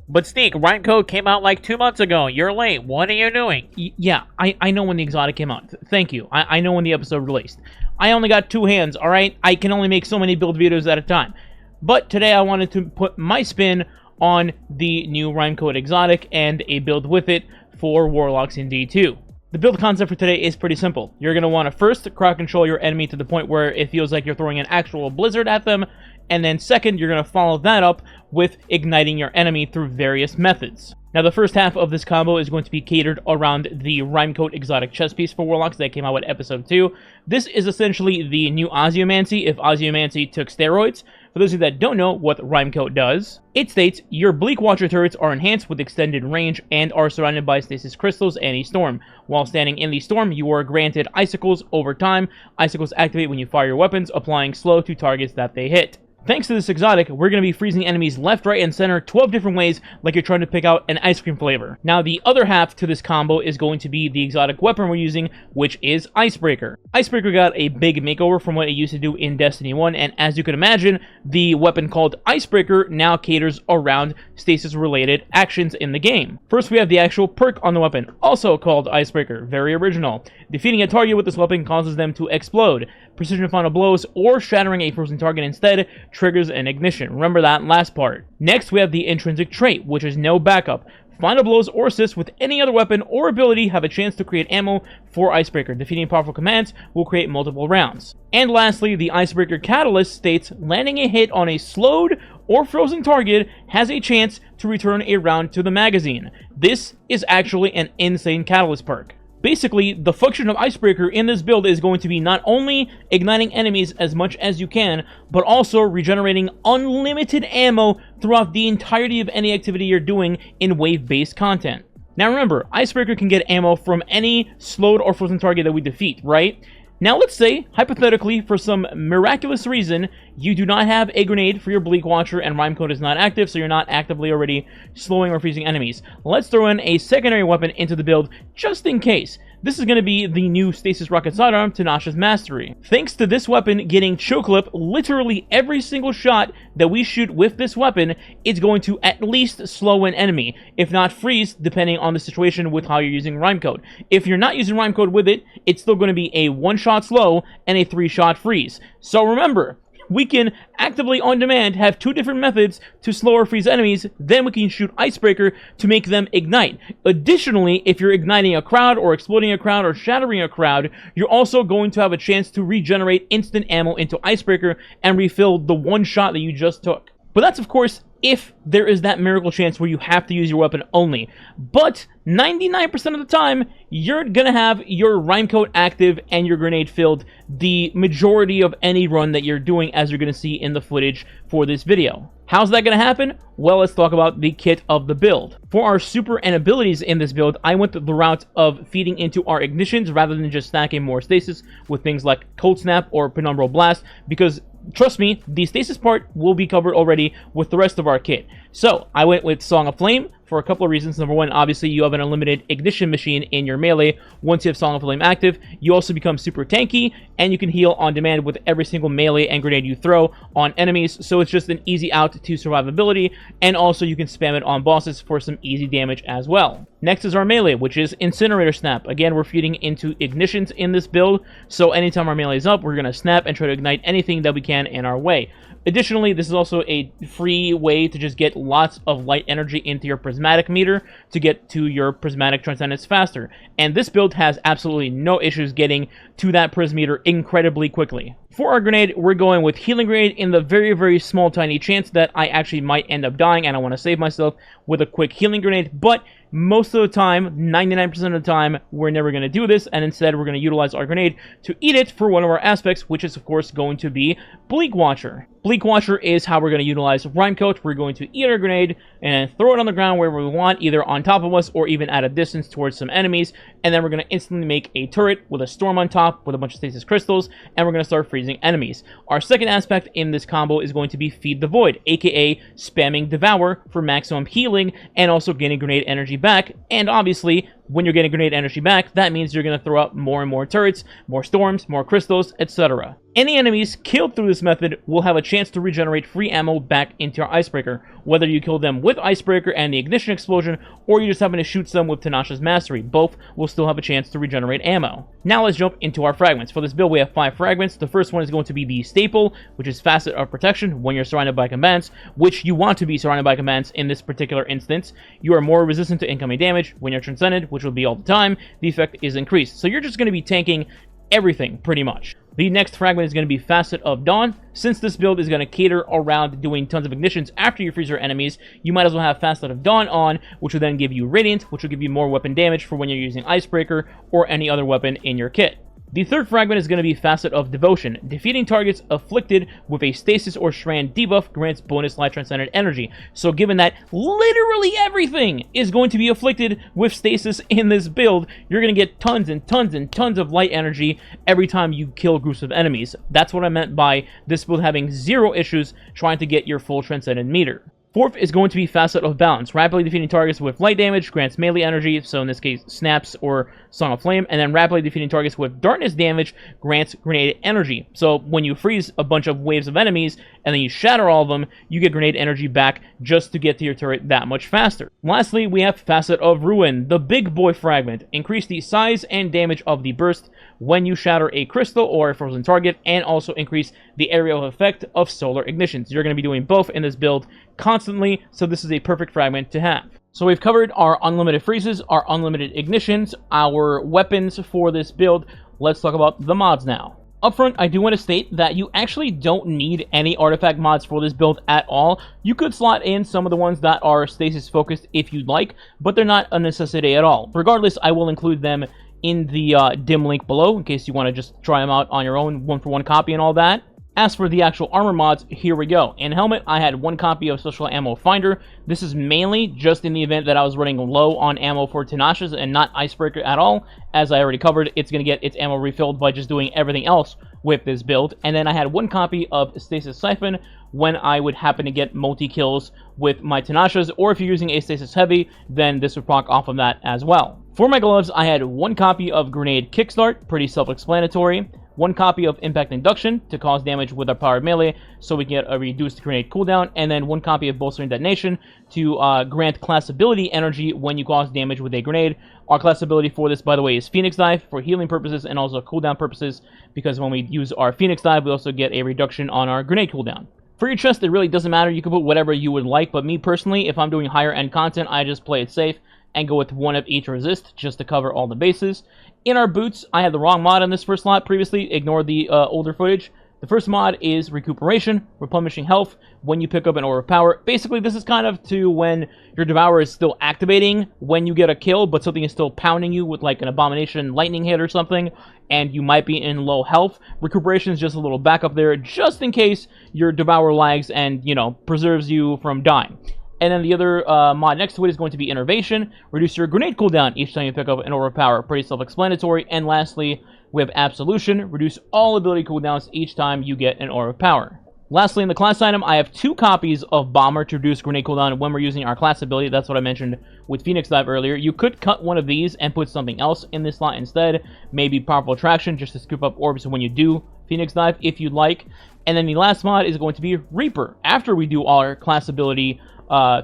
But Sneak, Rhyme Code came out like 2 months ago. You're late. What are you doing? Yeah, I know when the exotic came out. Thank you. I know when the episode released. I only got 2 hands, alright? I can only make so many build videos at a time. But today I wanted to put my spin on the new Rhyme Code exotic and a build with it for Warlocks in D2. The build concept for today is pretty simple. You're going to want to first crowd control your enemy to the point where it feels like you're throwing an actual blizzard at them, and then second, you're going to follow that up with igniting your enemy through various methods. Now, the first half of this combo is going to be catered around the Rhyme Code exotic chest piece for Warlocks that came out with Episode 2. This is essentially the new Ozymancy if Ozymancy took steroids. For those of you that don't know what Rhyme Code does, it states, your Bleak Watcher turrets are enhanced with extended range and are surrounded by stasis crystals and a storm. While standing in the storm, you are granted icicles over time. Icicles activate when you fire your weapons, applying slow to targets that they hit. Thanks to this exotic, we're going to be freezing enemies left, right, and center 12 different ways like you're trying to pick out an ice cream flavor. Now, the other half to this combo is going to be the exotic weapon we're using, which is Icebreaker. Icebreaker got a big makeover from what it used to do in Destiny 1, and as you can imagine, the weapon called Icebreaker now caters around stasis-related actions in the game. First, we have the actual perk on the weapon, also called Icebreaker. Very original. Defeating a target with this weapon causes them to explode. Precision final blows or shattering a frozen target instead triggers an ignition. Remember that last part. Next, we have the intrinsic trait, which is no backup. Final blows or assists with any other weapon or ability have a chance to create ammo for Icebreaker. Defeating powerful commands will create multiple rounds. And lastly, the Icebreaker Catalyst states, landing a hit on a slowed or frozen target has a chance to return a round to the magazine. This is actually an insane catalyst perk. Basically, the function of Icebreaker in this build is going to be not only igniting enemies as much as you can, but also regenerating unlimited ammo throughout the entirety of any activity you're doing in wave-based content. Now remember, Icebreaker can get ammo from any slowed or frozen target that we defeat, right? Now let's say, hypothetically, for some miraculous reason, you do not have a grenade for your Bleak Watcher and Rhyme Code is not active, so you're not actively already slowing or freezing enemies. Let's throw in a secondary weapon into the build, just in case. This is going to be the new Stasis Rocket Sidearm, Tanasha's Mastery. Thanks to this weapon getting choke clip, literally every single shot that we shoot with this weapon, it's going to at least slow an enemy, if not freeze, depending on the situation with how you're using Rhyme Code. If you're not using Rhyme Code with it, it's still going to be a 1-shot slow and a 3-shot freeze. So remember, we can actively on demand have 2 different methods to slow or freeze enemies, then we can shoot Icebreaker to make them ignite. Additionally, if you're igniting a crowd or exploding a crowd or shattering a crowd, you're also going to have a chance to regenerate instant ammo into Icebreaker and refill the 1 shot that you just took. But that's, of course, if there is that miracle chance where you have to use your weapon only. But 99% of the time, you're going to have your Rhyme Code active and your grenade filled the majority of any run that you're doing, as you're going to see in the footage for this video. How's that going to happen? Well, let's talk about the kit of the build. For our super and abilities in this build, I went the route of feeding into our ignitions rather than just stacking more stasis with things like Cold Snap or Penumbral Blast, because trust me, the stasis part will be covered already with the rest of our kit. So, I went with Song of Flame for a couple of reasons. Number one, obviously, you have an unlimited ignition machine in your melee. Once you have Song of Flame active, you also become super tanky, and you can heal on demand with every single melee and grenade you throw on enemies, so it's just an easy out to survivability, and also you can spam it on bosses for some easy damage as well. Next is our melee, which is Incinerator Snap. Again, we're feeding into ignitions in this build, so anytime our melee is up, we're going to snap and try to ignite anything that we can in our way. Additionally, this is also a free way to just get lots of light energy into your prismatic meter to get to your prismatic transcendence faster. And this build has absolutely no issues getting to that pris meter incredibly quickly. For our grenade, we're going with Healing Grenade in the very, very small, tiny chance that I actually might end up dying and I want to save myself with a quick Healing Grenade, but most of the time, 99% of the time, we're never going to do this, and instead we're going to utilize our grenade to eat it for one of our aspects, which is, of course, going to be Bleak Watcher. Bleak Watcher is how we're going to utilize Rhyme Code. We're going to eat our grenade and throw it on the ground wherever we want, either on top of us or even at a distance towards some enemies, and then we're going to instantly make a turret with a storm on top with a bunch of stasis crystals, and we're going to start freezing enemies. Our second aspect in this combo is going to be Feed the Void, aka spamming Devour for maximum healing and also gaining grenade energy back, and obviously when you're getting grenade energy back, that means you're going to throw up more and more turrets, more storms, more crystals, etc. Any enemies killed through this method will have a chance to regenerate free ammo back into your icebreaker, whether you kill them with icebreaker and the ignition explosion, or you just happen to shoot some with Tanasha's mastery. Both will still have a chance to regenerate ammo. Now let's jump into our fragments. For this build, we have 5 fragments. The first one is going to be the staple, which is Facet of Protection. When you're surrounded by combatants, which you want to be surrounded by combatants in this particular instance, you are more resistant to incoming damage. When you're transcended, which will be all the time, the effect is increased. So you're just going to be tanking everything, pretty much. The next fragment is going to be Facet of Dawn. Since this build is going to cater around doing tons of ignitions after you freeze your enemies, you might as well have Facet of Dawn on, which will then give you Radiant, which will give you more weapon damage for when you're using Icebreaker or any other weapon in your kit. The third fragment is going to be Facet of Devotion. Defeating targets afflicted with a Stasis or Strand debuff grants bonus Light Transcendent energy. So given that literally everything is going to be afflicted with Stasis in this build, you're going to get tons and tons and tons of light energy every time you kill groups of enemies. That's what I meant by this build having 0 issues trying to get your full Transcendent meter. Fourth is going to be Facet of Balance. Rapidly defeating targets with light damage grants melee energy, so in this case, Snaps or Song of Flame, and then rapidly defeating targets with darkness damage grants grenade energy. So when you freeze a bunch of waves of enemies, and then you shatter all of them, you get grenade energy back just to get to your turret that much faster. Lastly, we have Facet of Ruin, the big boy fragment. Increase the size and damage of the burst when you shatter a crystal or a frozen target, and also increase the area of effect of solar ignitions. You're going to be doing both in this build constantly, so this is a perfect fragment to have. So we've covered our unlimited freezes, our unlimited ignitions, our weapons for this build. Let's talk about the mods now. Up front, I do want to state that you actually don't need any artifact mods for this build at all. You could slot in some of the ones that are stasis focused if you'd like, but they're not a necessity at all. Regardless, I will include them in the dim link below in case you want to just try them out on your own, 1-for-1 copy and all that. As for the actual armor mods, here we go. In Helmet, I had 1 copy of Social Ammo Finder. This is mainly just in the event that I was running low on ammo for Tinashes and not Icebreaker at all. As I already covered, it's going to get its ammo refilled by just doing everything else with this build. And then I had 1 copy of Stasis Siphon when I would happen to get multi-kills with my Tinashes, or if you're using a Stasis Heavy, then this would proc off of that as well. For my gloves, I had 1 copy of Grenade Kickstart, pretty self-explanatory. 1 copy of Impact Induction to cause damage with our powered melee, so we can get a reduced grenade cooldown, and then 1 copy of Bolstering Detonation to grant class ability energy when you cause damage with a grenade. Our class ability for this, by the way, is Phoenix Dive for healing purposes and also cooldown purposes, because when we use our Phoenix Dive, we also get a reduction on our grenade cooldown. For your chest, it really doesn't matter. You can put whatever you would like, but me personally, if I'm doing higher end content, I just play it safe and go with 1 of each resist just to cover all the bases. In our boots, I had the wrong mod on this first slot previously. Ignore the older footage. The first mod is Recuperation, replenishing health when you pick up an Aura of Power. Basically, this is kind of to when your Devourer is still activating when you get a kill, but something is still pounding you with like an Abomination lightning hit or something, and you might be in low health. Recuperation is just a little backup there, just in case your Devourer lags and, you know, preserves you from dying. And then the other mod next to it is going to be Innervation. Reduce your grenade cooldown each time you pick up an Aura of Power. Pretty self-explanatory. And lastly, we have Absolution. Reduce all ability cooldowns each time you get an Aura of Power. Lastly, in the class item, I have 2 copies of Bomber to reduce grenade cooldown when we're using our class ability. That's what I mentioned with Phoenix Dive earlier. You could cut one of these and put something else in this slot instead. Maybe Powerful Attraction just to scoop up orbs when you do Phoenix Dive if you'd like. And then the last mod is going to be Reaper. After we do our class ability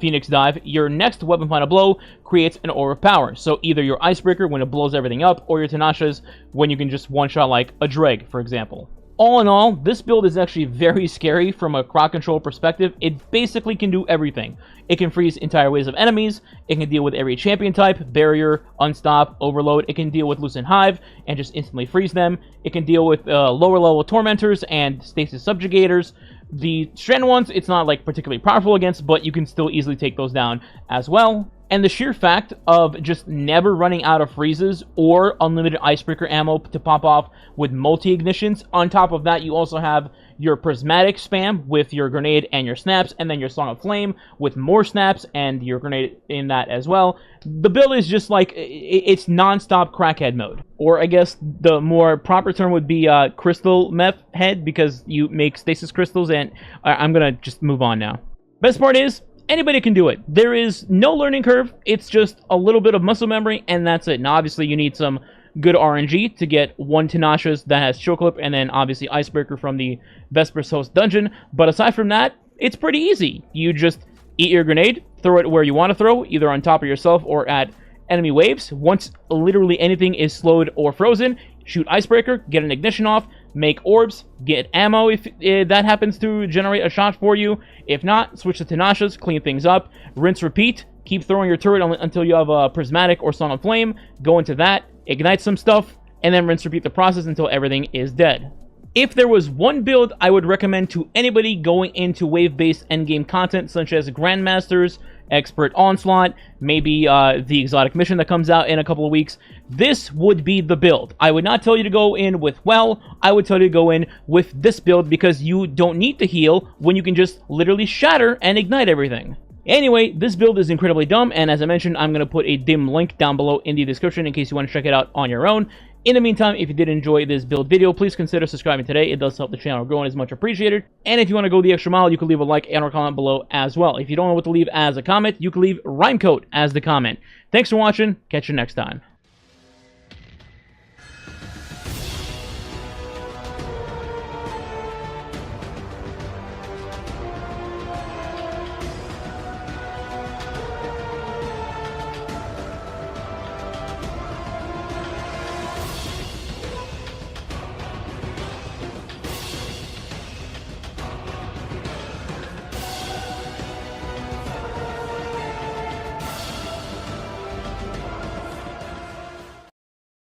Phoenix Dive, your next weapon final blow creates an Aura of Power. So either your Icebreaker when it blows everything up, or your Tinashes when you can just one-shot like a Dreg, for example. All in all, this build is actually very scary from a crowd control perspective. It basically can do everything. It can freeze entire waves of enemies, it can deal with every champion type, Barrier, Unstop, Overload, it can deal with Lucent Hive and just instantly freeze them, it can deal with lower level Tormentors and Stasis Subjugators. The Stranded ones, it's not like particularly powerful against, but you can still easily take those down as well. And the sheer fact of just never running out of freezes or unlimited Icebreaker ammo to pop off with multi-ignitions. On top of that, you also have your Prismatic spam with your grenade and your snaps, and then your Song of Flame with more snaps and your grenade in that as well. The build is just like, it's non-stop crackhead mode. Or I guess the more proper term would be crystal meth head, because you make stasis crystals, and I'm gonna just move on now. Best part is, Anybody can do it. There is no learning curve. It's just a little bit of muscle memory, and that's it. Now, obviously, you need some good RNG to get one Tenacious that has Chill Clip, and then, obviously, Icebreaker from the Vesper's Host dungeon. But aside from that, it's pretty easy. You just eat your grenade, throw it where you want to throw, either on top of yourself or at enemy waves. Once literally anything is slowed or frozen, shoot Icebreaker, get an ignition off, make orbs, get ammo if that happens to generate a shot for you. If not, switch to Tenacious, clean things up, rinse, repeat, keep throwing your turret until you have a Prismatic or Song of Flame, go into that, ignite some stuff, and then rinse, repeat the process until everything is dead. If there was one build I would recommend to anybody going into wave-based endgame content, such as Grandmasters, Expert Onslaught, maybe the exotic mission that comes out in a couple of weeks, this would be the build. I would not tell you to go in with Well, I would tell you to go in with this build because you don't need to heal when you can just literally shatter and ignite everything. Anyway, this build is incredibly dumb, and as I mentioned, I'm going to put a dim link down below in the description in case you want to check it out on your own. In the meantime, if you did enjoy this build video, please consider subscribing today. It does help the channel grow and is much appreciated. And if you want to go the extra mile, you can leave a like and or comment below as well. If you don't know what to leave as a comment, you can leave Rhyme Code as the comment. Thanks for watching. Catch you next time.